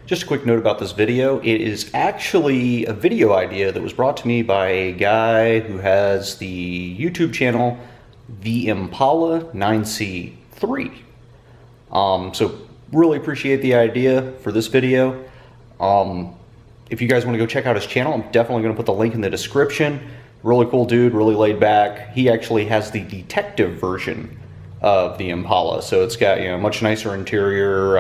Just a quick note about this video. It is actually a video idea that was brought to me by a guy who has the YouTube channel, the Impala 9C3. So really appreciate the idea for this video. If you guys want to go check out his channel, I'm definitely going to put the link in the description. Really cool dude, really laid back. He actually has the detective version of the Impala, so it's got, you know, much nicer interior,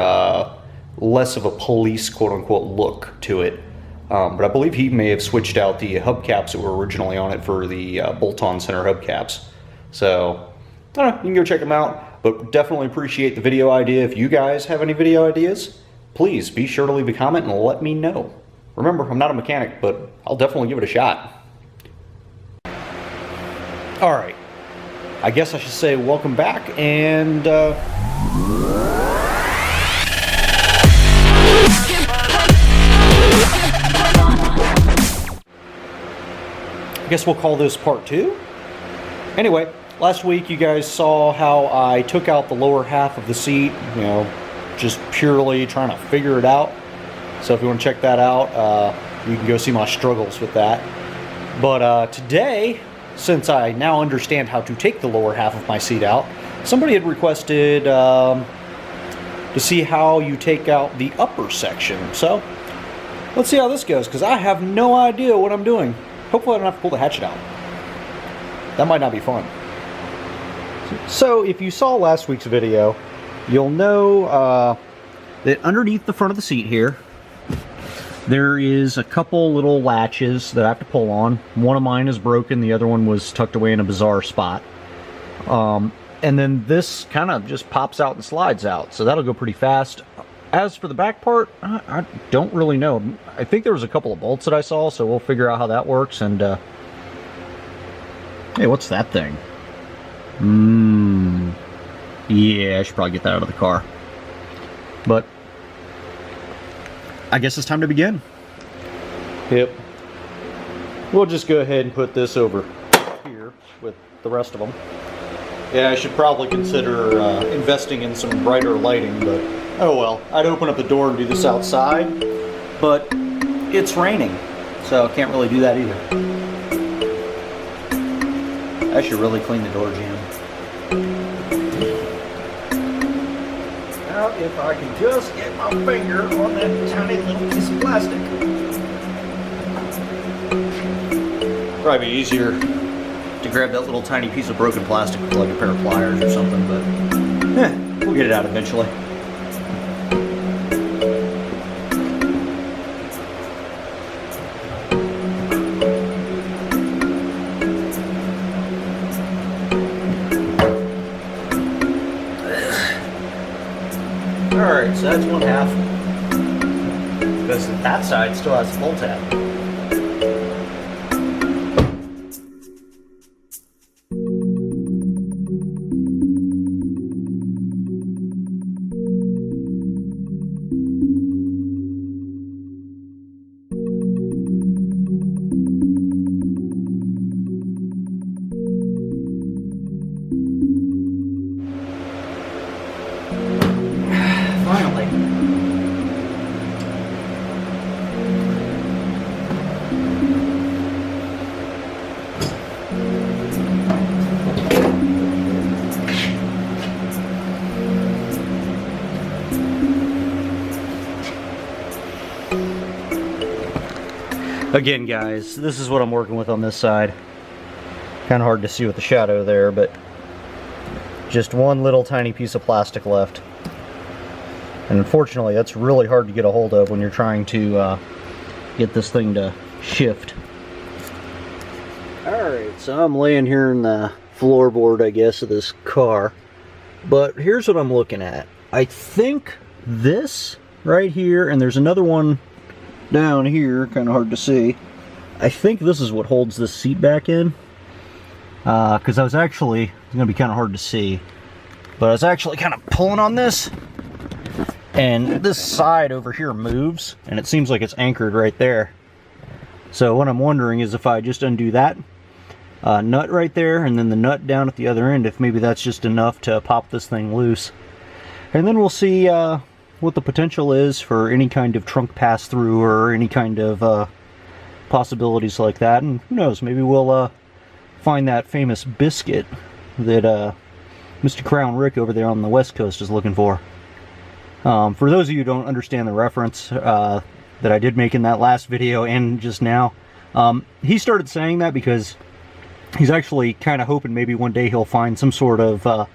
less of a police quote-unquote look to it. But I believe he may have switched out the hubcaps that were originally on it for the bolt-on center hubcaps. So I don't know, you can go check them out, but definitely appreciate the video idea. If you guys have any video ideas, please be sure to leave a comment and let me know. Remember, I'm not a mechanic, but I'll definitely give it a shot. Alright, I guess I should say welcome back, and I guess we'll call this part 2. Anyway, last week you guys saw how I took out the lower half of the seat, you know, just purely trying to figure it out. So if you want to check that out, you can go see my struggles with that. But today, since I now understand how to take the lower half of my seat out, somebody had requested to see how you take out the upper section. So let's see how this goes, because I have no idea what I'm doing. Hopefully I don't have to pull the hatchet out. That might not be fun. So if you saw last week's video, you'll know that underneath the front of the seat here, there is a couple little latches that I have to pull on. One of mine is broken, the other one was tucked away in a bizarre spot. And then this kind of just pops out and slides out, so that'll go pretty fast. As for the back part, I don't really know. I think there was a couple of bolts that I saw, so we'll figure out how that works. And hey, what's that thing? Yeah, I should probably get that out of the car. But I guess it's time to begin. Yep. We'll just go ahead and put this over here with the rest of them. Yeah, I should probably consider investing in some brighter lighting, but oh well. I'd open up the door and do this outside, but it's raining, so I can't really do that either. I should really clean the door jamb. Now, if I can just get my finger on that tiny little piece of plastic. Probably be easier to grab that little tiny piece of broken plastic with like a pair of pliers or something, but we'll get it out eventually. Alright, so that's one half. Because that side still has a full tab. Again, guys, this is what I'm working with on this side. Kind of hard to see with the shadow there, but just one little tiny piece of plastic left. And unfortunately, that's really hard to get a hold of when you're trying to get this thing to shift. Alright, so I'm laying here in the floorboard, I guess, of this car. But here's what I'm looking at. I think this right here, and there's another one down here, kind of hard to see. I think this is what holds this seat back in. Because I was actually, it's going to be kind of hard to see, but I was actually kind of pulling on this, and this side over here moves, and it seems like it's anchored right there. So what I'm wondering is if I just undo that nut right there, and then the nut down at the other end, if maybe that's just enough to pop this thing loose. And then we'll see what the potential is for any kind of trunk pass-through or any kind of possibilities like that. And who knows, maybe we'll find that famous biscuit that Mr. Crown Rick over there on the West Coast is looking for. For those of you who don't understand the reference that I did make in that last video and just now, he started saying that because he's actually kind of hoping maybe one day he'll find some sort of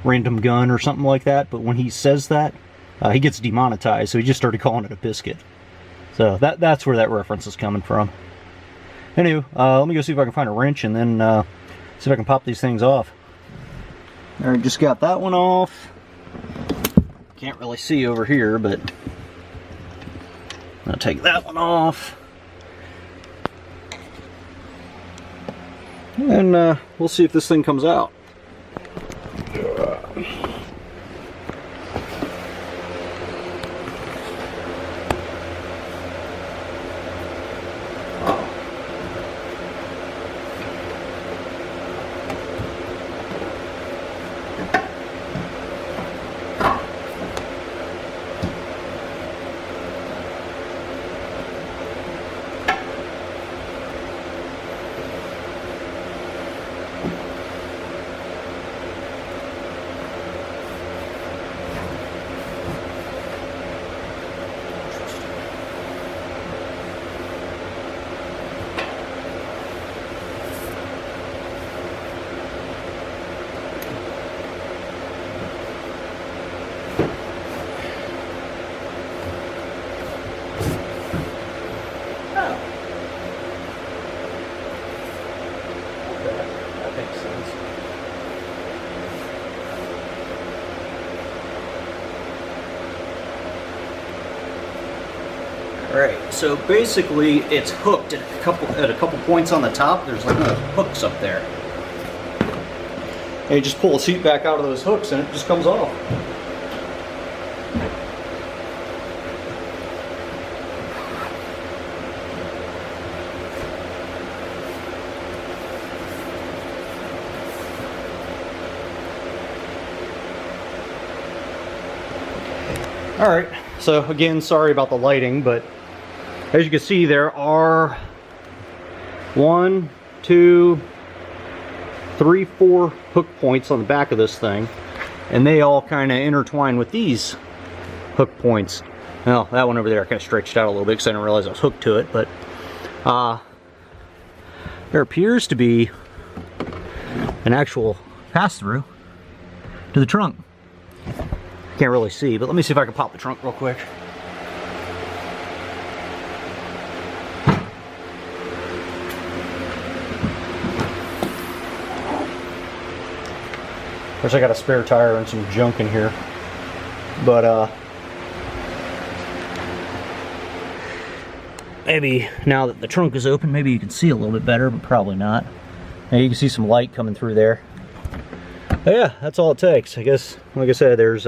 random gun or something like that, but when he says that, he gets demonetized, so he just started calling it a biscuit. So that's where that reference is coming from. Anyway, let me go see if I can find a wrench and then see if I can pop these things off. Alright, just got that one off. Can't really see over here, but I'll take that one off. And we'll see if this thing comes out. Alright, so basically it's hooked at a couple points on the top. There's like little hooks up there. And you just pull the seat back out of those hooks and it just comes off. Alright, so again, sorry about the lighting, but as you can see, there are 1, 2, 3, 4 hook points on the back of this thing, and they all kind of intertwine with these hook points. Well, that one over there kind of stretched out a little bit because I didn't realize I was hooked to it, but there appears to be an actual pass-through to the trunk. Can't really see, but let me see if I can pop the trunk real quick. Of course, I got a spare tire and some junk in here, but maybe now that the trunk is open, maybe you can see a little bit better, but probably not. Now you can see some light coming through there. But yeah, that's all it takes. I guess, like I said, there's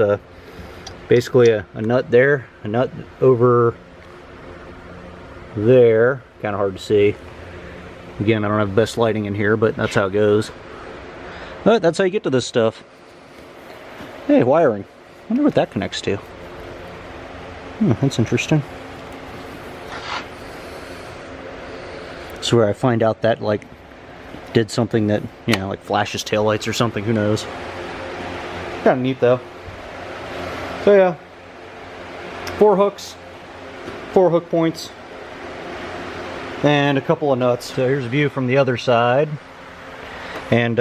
basically a nut there, a nut over there. Kind of hard to see. Again, I don't have the best lighting in here, but that's how it goes. But that's how you get to this stuff. Hey, wiring. I wonder what that connects to. That's interesting. That's where I find out that, like, did something that, you know, like flashes taillights or something. Who knows? Kind of neat, though. So yeah, 4 hooks, 4 hook points, and a couple of nuts. So here's a view from the other side. And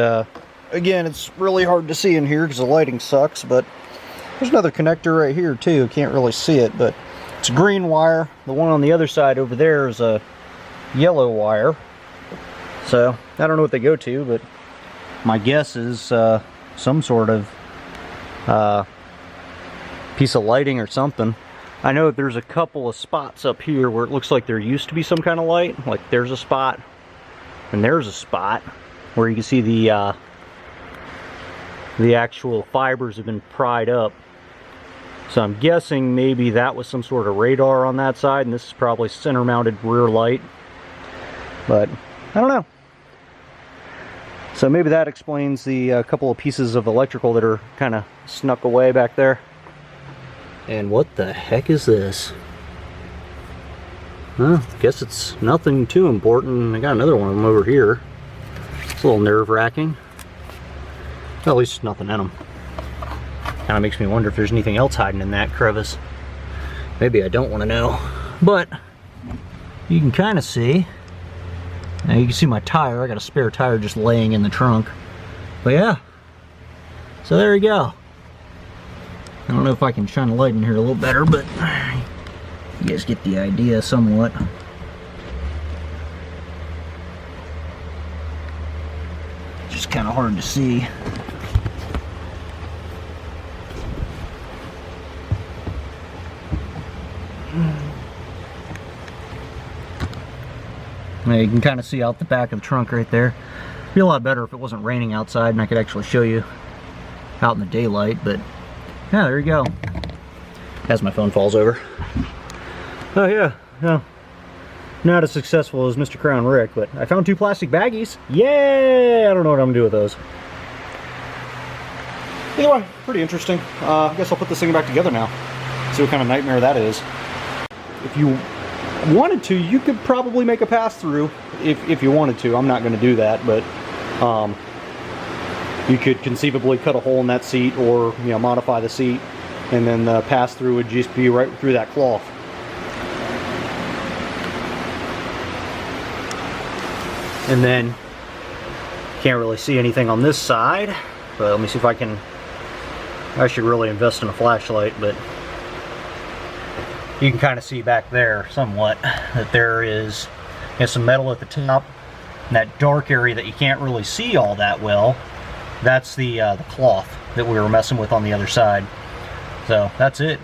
again, it's really hard to see in here because the lighting sucks, but there's another connector right here too. Can't really see it, but it's a green wire. The one on the other side over there is a yellow wire. So I don't know what they go to, but my guess is some sort of piece of lighting or something. I know there's a couple of spots up here where it looks like there used to be some kind of light. Like there's a spot, and there's a spot where you can see the actual fibers have been pried up. So I'm guessing maybe that was some sort of radar on that side, and this is probably center mounted rear light. But I don't know. So maybe that explains the couple of pieces of electrical that are kind of snuck away back there. And what the heck is this? Well, guess it's nothing too important. I got another one of them over here. It's a little nerve-wracking. Well, at least nothing in them. Kind of makes me wonder if there's anything else hiding in that crevice. Maybe I don't want to know. But you can kind of see. Now you can see my tire. I got a spare tire just laying in the trunk. But yeah. So there you go. I don't know if I can shine a light in here a little better, but you guys get the idea somewhat. Just kind of hard to see. Now you can kind of see out the back of the trunk right there. It'd be a lot better if it wasn't raining outside and I could actually show you out in the daylight, but yeah, there you go. As my phone falls over. Oh yeah, no, not as successful as Mr. Crown Rick, but I found 2 plastic baggies. Yay! I don't know what I'm gonna do with those. Either way, pretty interesting. I guess I'll put this thing back together now. See what kind of nightmare that is. If you wanted to, you could probably make a pass-through if you wanted to. I'm not going to do that, but you could conceivably cut a hole in that seat, or modify the seat, and then the pass-through would just be right through that cloth. And then can't really see anything on this side, but let me see if I can. I should really invest in a flashlight, but you can kind of see back there somewhat that there is some metal at the top. And that dark area that you can't really see all that well, that's the cloth that we were messing with on the other side. So that's it.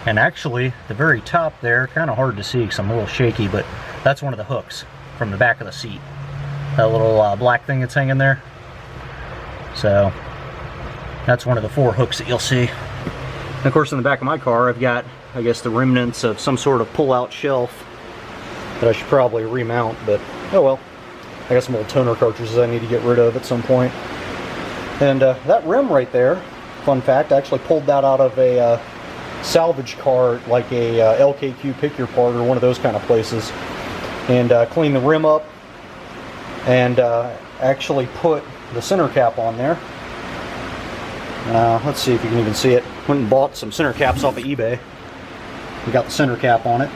And actually, the very top there, kind of hard to see because I'm a little shaky, but that's one of the hooks from the back of the seat. That little black thing that's hanging there. So that's one of the 4 hooks that you'll see. And of course, in the back of my car, I've got, I guess, the remnants of some sort of pull-out shelf that I should probably remount, but oh well. I got some old toner cartridges I need to get rid of at some point. And that rim right there, fun fact, I actually pulled that out of a salvage cart, like a LKQ Pick Your Part or one of those kind of places, and cleaned the rim up, and actually put the center cap on there. Let's see if you can even see it. Went and bought some center caps off of eBay. We got the center cap on it,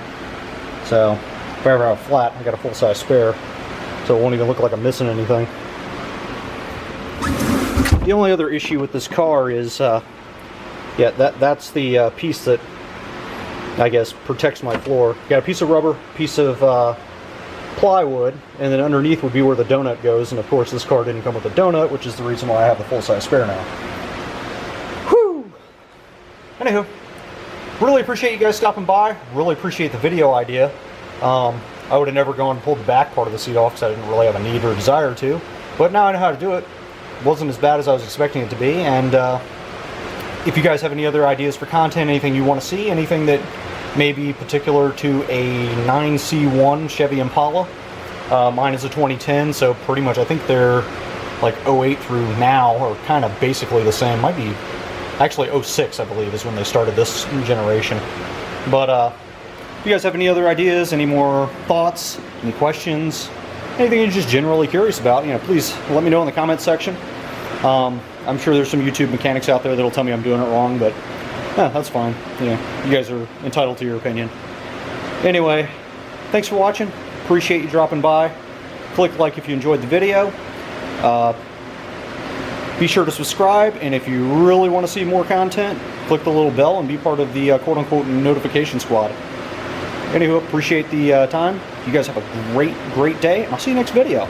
so if I ever have a flat, I got a full-size spare, so it won't even look like I'm missing anything. The only other issue with this car is, yeah, that's the piece that I guess protects my floor. Got a piece of rubber, piece of plywood, and then underneath would be where the donut goes. And of course, this car didn't come with a donut, which is the reason why I have the full-size spare now. Whew. Anywho. Really appreciate you guys stopping by. Really appreciate the video idea. I would have never gone and pulled the back part of the seat off because I didn't really have a need or a desire to. But now I know how to do it. It wasn't as bad as I was expecting it to be. And if you guys have any other ideas for content, anything you want to see, anything that may be particular to a 9C1 Chevy Impala. Mine is a 2010, so pretty much I think they're like 08 through now are kind of basically the same. Might be actually 06, I believe, is when they started this generation. But if you guys have any other ideas, any more thoughts, any questions, anything you're just generally curious about, please let me know in the comments section. I'm sure there's some YouTube mechanics out there that'll tell me I'm doing it wrong, but that's fine. You guys are entitled to your opinion. Anyway, thanks for watching. Appreciate you dropping by. Click like if you enjoyed the video. Be sure to subscribe, and if you really want to see more content, click the little bell and be part of the quote-unquote notification squad. Anywho, appreciate the time. You guys have a great day, and I'll see you next video.